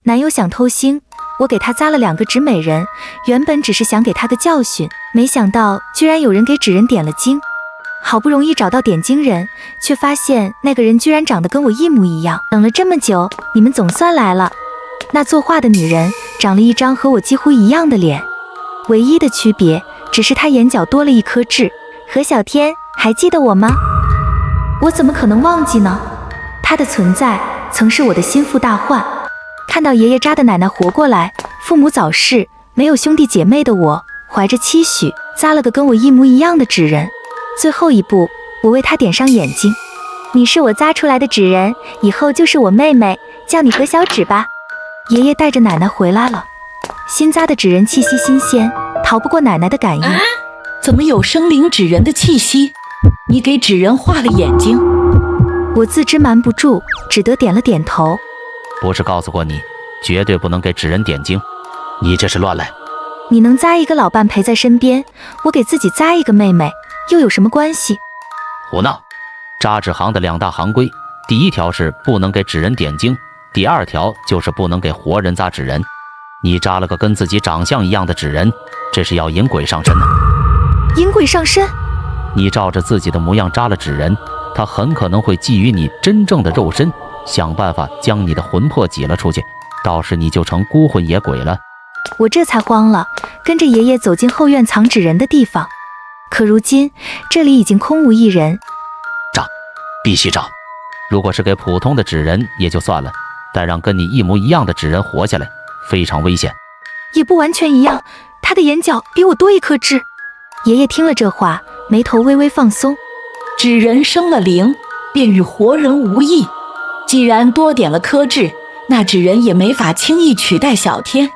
男友想偷腥，我给他扎了2个纸美人，原本只是想给他个教训，没想到居然有人给纸人点了睛。好不容易找到点睛人，却发现那个人居然长得跟我一模一样。等了这么久，你们总算来了。那作画的女人长了一张和我几乎一样的脸，唯一的区别只是她眼角多了一颗痣。何小天，还记得我吗？我怎么可能忘记呢？她的存在曾是我的心腹大患。看到爷爷扎的奶奶活过来，父母早逝，没有兄弟姐妹的我，怀着期许扎了个跟我一模一样的纸人。最后一步，我为她点上眼睛。你是我扎出来的纸人，以后就是我妹妹，叫你何小芷吧。爷爷带着奶奶回来了，新扎的纸人气息新鲜，逃不过奶奶的感应。怎么有生灵纸人的气息？你给纸人画了眼睛？我自知瞒不住，只得点了点头。不是告诉过你，绝对不能给纸人点睛？你这是乱来。你能扎一个老伴陪在身边，我给自己扎一个妹妹，又有什么关系？胡闹！扎纸行的2大行规，第1条是不能给纸人点睛，第2条就是不能给活人扎纸人。你扎了个跟自己长相一样的纸人，这是要引鬼上身呢。引鬼上身？你照着自己的模样扎了纸人，他很可能会觊觎你真正的肉身，想办法将你的魂魄挤了出去，到时你就成孤魂野鬼了。我这才慌了，跟着爷爷走进后院藏纸人的地方。可如今这里已经空无一人。扎，必须扎！如果是给普通的纸人也就算了，但让跟你一模一样的纸人活下来，非常危险。也不完全一样，他的眼角比我多一颗痣。爷爷听了这话，眉头微微放松。纸人生了灵，便与活人无异。既然多点了颗痣，那纸人也没法轻易取代小天，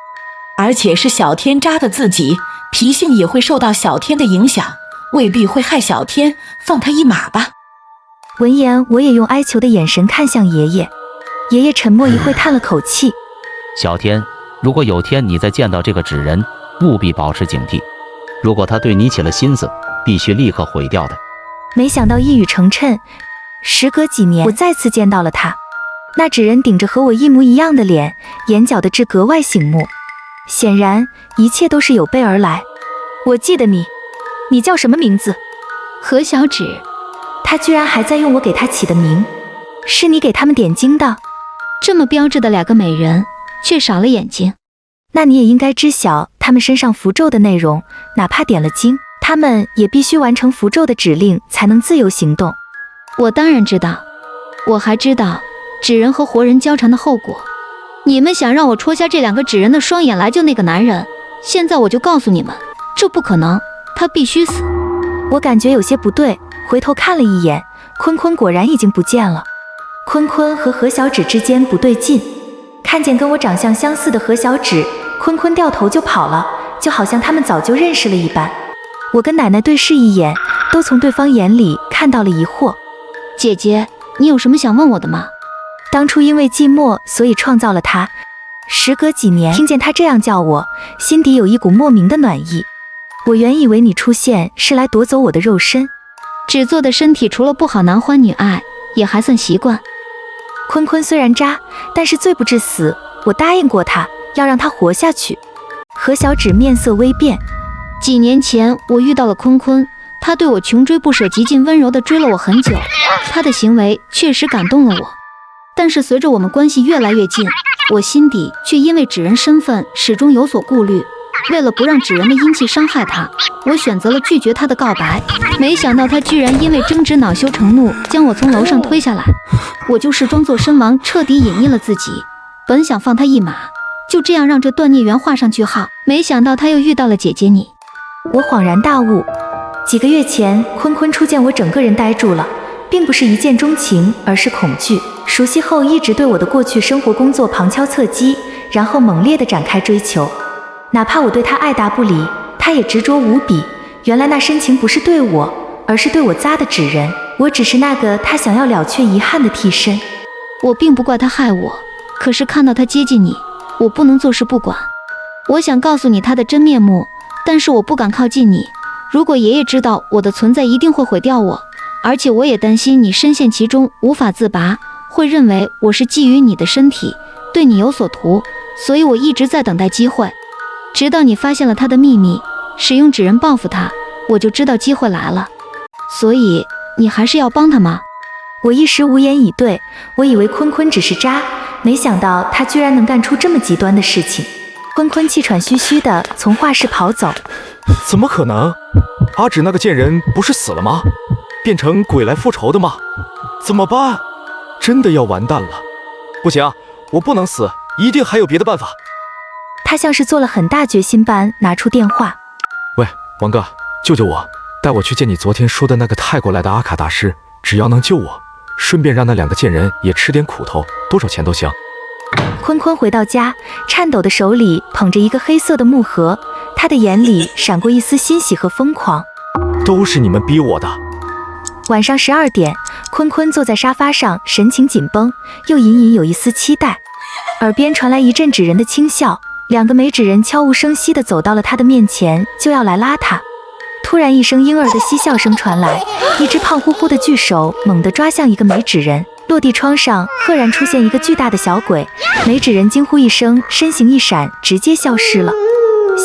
而且是小天扎的自己，脾性也会受到小天的影响，未必会害小天，放他一马吧。闻言，我也用哀求的眼神看向爷爷。爷爷沉默一会，叹了口气。小天，如果有天你再见到这个纸人，务必保持警惕。如果他对你起了心思，必须立刻毁掉的。没想到一语成谶，时隔几年，我再次见到了他。那纸人顶着和我一模一样的脸，眼角的痣格外醒目，显然一切都是有备而来。我记得你，你叫什么名字？何小芷。他居然还在用我给他起的名，是你给他们点睛的？这么标致的2个美人，却少了眼睛。那你也应该知晓他们身上符咒的内容，哪怕点了睛，他们也必须完成符咒的指令才能自由行动。我当然知道，我还知道纸人和活人交缠的后果。你们想让我戳瞎这2个纸人的双眼来救那个男人，现在我就告诉你们，这不可能，他必须死。我感觉有些不对，回头看了一眼，坤坤果然已经不见了。坤坤和何小芷之间不对劲，看见跟我长相相似的何小芷，坤坤掉头就跑了，就好像他们早就认识了一般。我跟奶奶对视一眼，都从对方眼里看到了疑惑。姐姐，你有什么想问我的吗？当初因为寂寞，所以创造了他。时隔几年，听见他这样叫我，心底有一股莫名的暖意。我原以为你出现是来夺走我的肉身，纸做的身体除了不好男欢女爱，也还算习惯。坤坤虽然渣，但是罪不至死，我答应过他，要让他活下去。何小芷面色微变。几年前我遇到了坤坤，他对我穷追不舍，极尽温柔地追了我很久，他的行为确实感动了我。但是随着我们关系越来越近，我心底却因为纸人身份始终有所顾虑。为了不让纸人的阴气伤害他，我选择了拒绝他的告白。没想到他居然因为争执恼羞成怒，将我从楼上推下来。我就是装作身亡，彻底隐匿了自己。本想放他一马，就这样让这段孽缘画上句号，没想到他又遇到了姐姐你。我恍然大悟，几个月前坤坤初见我，整个人呆住了，并不是一见钟情，而是恐惧。熟悉后一直对我的过去生活工作旁敲侧击，然后猛烈地展开追求。哪怕我对他爱答不理，他也执着无比。原来那深情不是对我，而是对我扎的纸人。我只是那个他想要了却遗憾的替身。我并不怪他害我，可是看到他接近你，我不能坐视不管。我想告诉你他的真面目，但是我不敢靠近你。如果爷爷知道我的存在，一定会毁掉我，而且我也担心你深陷其中无法自拔，会认为我是觊觎你的身体，对你有所图，所以我一直在等待机会，直到你发现了他的秘密，使用纸人报复他，我就知道机会来了。所以你还是要帮他吗？我一时无言以对，我以为坤坤只是渣，没想到他居然能干出这么极端的事情。坤坤气喘吁吁地从画室跑走。怎么可能？阿芷那个贱人不是死了吗？变成鬼来复仇的吗？怎么办？真的要完蛋了！不行，我不能死，一定还有别的办法。他像是做了很大决心般拿出电话。喂，王哥，救救我，带我去见你昨天说的那个泰国来的阿卡大师，只要能救我，顺便让那2个贱人也吃点苦头，多少钱都行。坤坤回到家，颤抖的手里捧着一个黑色的木盒，他的眼里闪过一丝欣喜和疯狂。都是你们逼我的。晚上12点，坤坤坐在沙发上，神情紧绷，又隐隐有一丝期待。耳边传来一阵纸人的轻笑，2个美纸人悄无声息地走到了他的面前，就要来拉他。突然一声婴儿的嬉笑声传来，一只胖乎乎的巨手猛地抓向一个美纸人，落地窗上赫然出现一个巨大的小鬼。美纸人惊呼一声，身形一闪，直接消失了。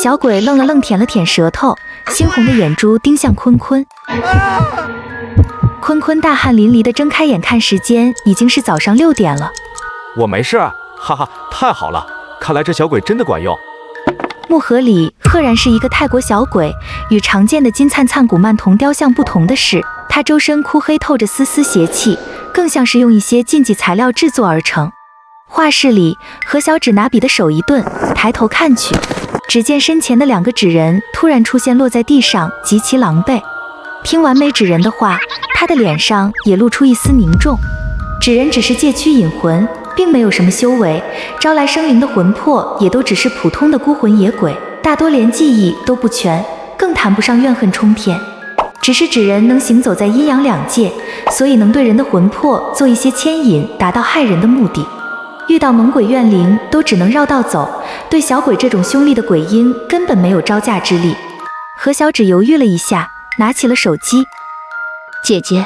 小鬼愣了愣，舔了舔舌头，猩红的眼珠盯向坤坤。坤坤大汗淋漓地睁开眼，看时间已经是早上6点了。我没事，哈哈，太好了，看来这小鬼真的管用。木盒里赫然是一个泰国小鬼，与常见的金灿灿古曼童雕像不同的是，他周身枯黑，透着丝丝邪气，更像是用一些禁忌材料制作而成。画室里，何小芷拿笔的手一顿，抬头看去，只见身前的2个纸人突然出现，落在地上，极其狼狈。听完美纸人的话，他的脸上也露出一丝凝重。纸人只是借躯引魂，并没有什么修为，招来生灵的魂魄也都只是普通的孤魂野鬼，大多连记忆都不全，更谈不上怨恨冲天。只是纸人能行走在阴阳2界，所以能对人的魂魄做一些牵引，达到害人的目的。遇到猛鬼怨灵都只能绕道走，对小鬼这种凶厉的鬼婴根本没有招架之力。何小芷犹豫了一下，拿起了手机。姐姐，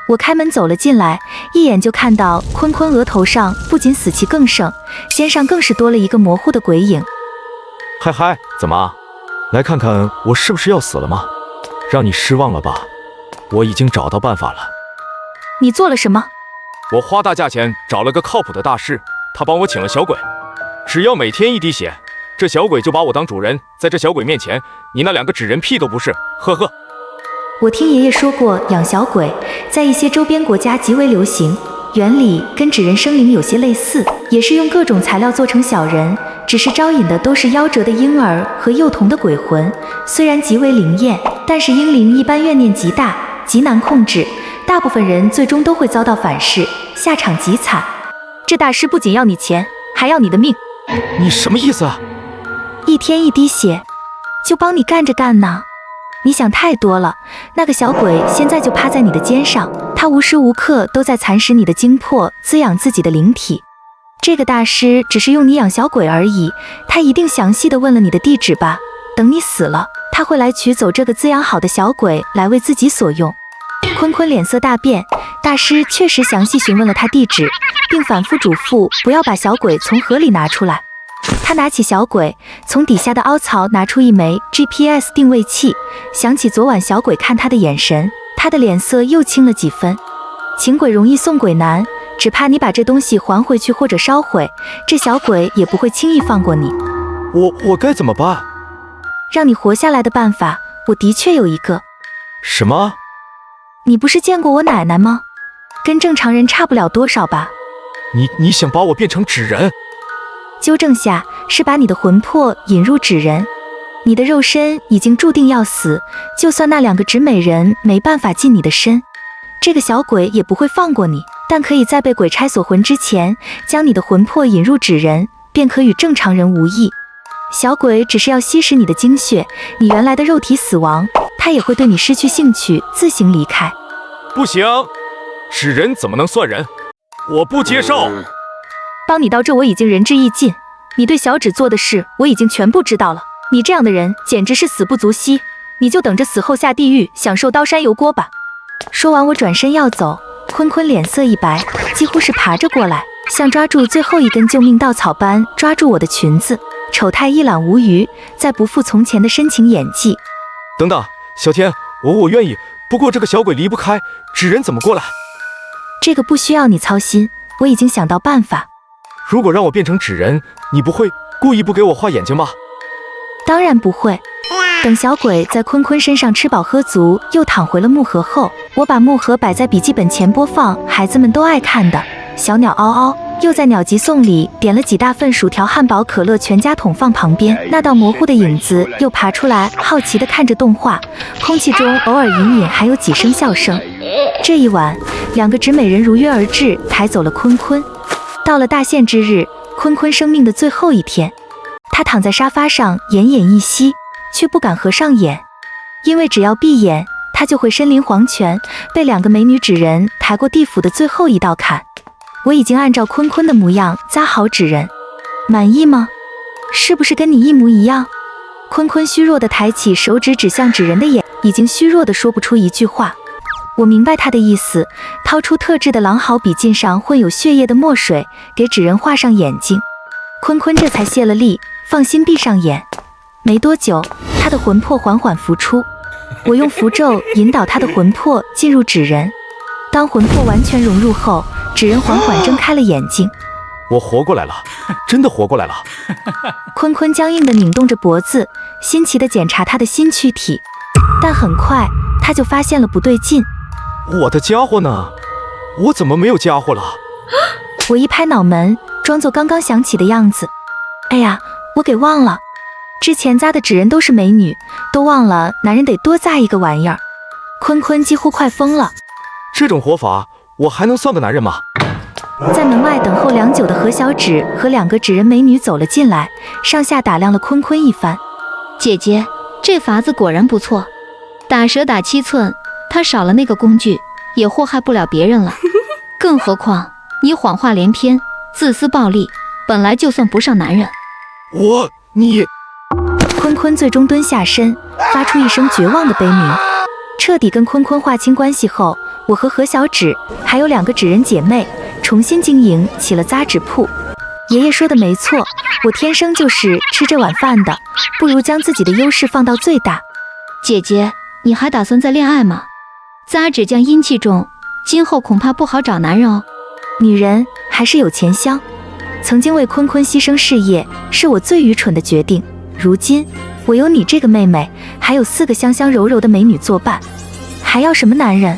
我开门走了进来，一眼就看到坤坤额头上不仅死气更盛，肩上更是多了一个模糊的鬼影。嗨嗨，怎么？来看看我是不是要死了吗？让你失望了吧？我已经找到办法了。你做了什么？我花大价钱找了个靠谱的大师，他帮我请了小鬼，只要每天1滴血，这小鬼就把我当主人。在这小鬼面前，你那2个纸人屁都不是，呵呵。我听爷爷说过，养小鬼在一些周边国家极为流行，原理跟纸人生灵有些类似，也是用各种材料做成小人，只是招引的都是夭折的婴儿和幼童的鬼魂。虽然极为灵验，但是婴灵一般怨念极大，极难控制，大部分人最终都会遭到反噬，下场极惨。这大师不仅要你钱，还要你的命。你什么意思啊？一天1滴血，就帮你干着干呢。你想太多了，那个小鬼现在就趴在你的肩上，他无时无刻都在蚕食你的精魄，滋养自己的灵体。这个大师只是用你养小鬼而已，他一定详细的问了你的地址吧？等你死了，他会来取走这个滋养好的小鬼来为自己所用。坤坤脸色大变，大师确实详细询问了他地址，并反复嘱咐不要把小鬼从河里拿出来。他拿起小鬼，从底下的凹槽拿出一枚 GPS 定位器，想起昨晚小鬼看他的眼神，他的脸色又青了几分。请鬼容易送鬼难，只怕你把这东西还回去或者烧毁，这小鬼也不会轻易放过你。我该怎么办？让你活下来的办法，我的确有一个。什么？你不是见过我奶奶吗？跟正常人差不了多少吧？你想把我变成纸人？纠正下，是把你的魂魄引入纸人。你的肉身已经注定要死，就算那2个纸美人没办法进你的身，这个小鬼也不会放过你，但可以在被鬼差锁魂之前，将你的魂魄引入纸人，便可与正常人无异。小鬼只是要吸食你的精血，你原来的肉体死亡，他也会对你失去兴趣，自行离开。不行，纸人怎么能算人？我不接受。帮你到这我已经仁至义尽，你对小芷做的事我已经全部知道了。你这样的人简直是死不足惜，你就等着死后下地狱享受刀山油锅吧。说完我转身要走，坤坤脸色一白，几乎是爬着过来，像抓住最后一根救命稻草般抓住我的裙子，丑态一览无余，再不复从前的深情演技。等等，小天，我愿意，不过这个小鬼离不开，纸人怎么过来？这个不需要你操心，我已经想到办法。如果让我变成纸人，你不会故意不给我画眼睛吗？当然不会。等小鬼在坤坤身上吃饱喝足，又躺回了木盒后，我把木盒摆在笔记本前播放孩子们都爱看的小鸟嗷嗷，又在鸟集送里点了几大份薯条、汉堡、可乐，全家桶放旁边。那道模糊的影子又爬出来，好奇地看着动画，空气中偶尔隐隐还有几声笑声。这一晚，两个纸美人如约而至，抬走了坤坤。到了大限之日，坤坤生命的最后一天，他躺在沙发上奄奄一息，却不敢合上眼，因为只要闭眼，他就会身临黄泉，被两个美女纸人抬过地府的最后一道坎。我已经按照坤坤的模样扎好纸人，满意吗？是不是跟你一模一样？坤坤虚弱地抬起手指指向纸人的眼，已经虚弱地说不出一句话。我明白他的意思，掏出特制的狼毫笔，浸上混有血液的墨水，给纸人画上眼睛。坤坤这才泄了力，放心闭上眼。没多久，他的魂魄缓缓浮出，我用符咒引导他的魂魄进入纸人。当魂魄完全融入后，纸人缓缓睁开了眼睛。我活过来了，真的活过来了。坤坤僵硬地拧动着脖子，新奇地检查他的新躯体，但很快他就发现了不对劲。我的家伙呢？我怎么没有家伙了？我一拍脑门，装作刚刚想起的样子。哎呀，我给忘了，之前扎的纸人都是美女，都忘了男人得多扎一个玩意儿。坤坤几乎快疯了。这种活法，我还能算个男人吗？在门外等候良久的何小芷和两个纸人美女走了进来，上下打量了坤坤一番。姐姐，这法子果然不错，打蛇打7寸，他少了那个工具，也祸害不了别人了。更何况你谎话连篇，自私暴力，本来就算不上男人。你……坤坤最终蹲下身，发出一声绝望的悲鸣。彻底跟坤坤划清关系后，我和何小芷还有两个纸人姐妹重新经营起了扎纸铺。爷爷说的没错，我天生就是吃这碗饭的，不如将自己的优势放到最大。姐姐，你还打算再恋爱吗？扎纸匠阴气重，今后恐怕不好找男人哦。女人还是有钱香，曾经为坤坤牺牲事业，是我最愚蠢的决定。如今我有你这个妹妹，还有4个香香柔柔的美女作伴，还要什么男人？